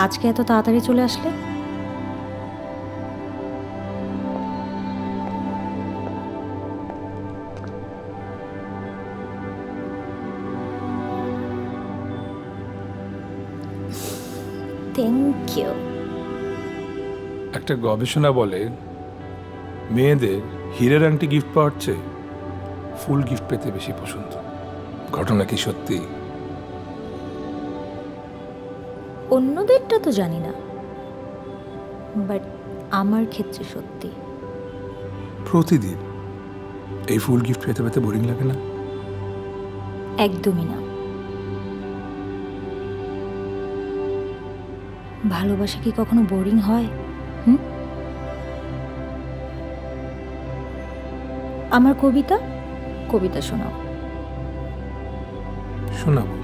আজকে এত তাড়াতাড়ি চলে আসলে? Thank you. একটা গবেষণা বলে মেয়েদের হীরের আংটি গিফট পাওয়ার চেয়ে ফুল গিফট পেতে বেশি পছন্দ। ঘটনা কি সত্যি? অন্যদেরটা তো জানি না, বাট আমার ক্ষেত্রে সত্যি। প্রতিদিন এই ফুল গিফট পেতে পেতে বোরিং লাগে না? একদমই না। ভালোবাসা কি কখনো বোরিং হয়? আমার কবিতা কবিতা শোনাও। শোনাবো,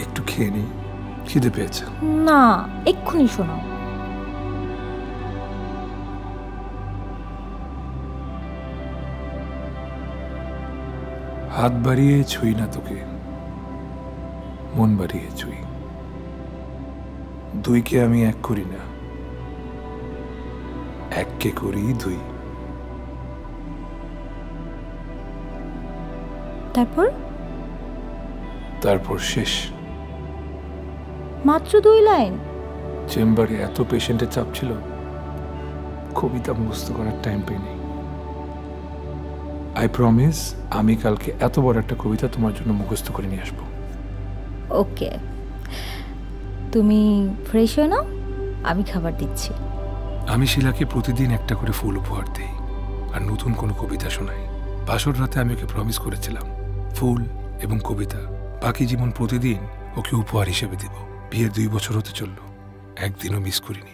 একটু খেয়ে নি, খিদে পেয়েছে। না, এক্ষুনি শোনাও। হাত বাড়িয়ে ছুঁই না তোকে, মন বাড়িয়ে ছুঁই। দুইকে আমি এক করি না, এককে করি দুই। তারপর? তারপর শেষ। মাত্র 2 লাইন? চেম্বারে এত পেশেন্টের চাপ ছিল, কবিতা মুখস্থ করার টাইম পেইনি। আই প্রমিস, আমি কালকে এত বড় একটা কবিতা তোমার জন্য মুখস্থ করে নিয়ে আসবো। ওকে, তুমি ফ্রেশ হয়ে নাও, আমি খাবার দিচ্ছি। আমি শিলাকে প্রতিদিন একটা করে ফুল উপহার দিই আর নতুন কোনো কবিতা শোনাই। বাসর রাতে আমি ওকে প্রমিস করেছিলাম ফুল এবং কবিতা বাকি জীবন প্রতিদিন ওকে উপহার হিসেবে দেব। বিয়ের 2 বছর হতে চলল, একদিনও মিস করিনি।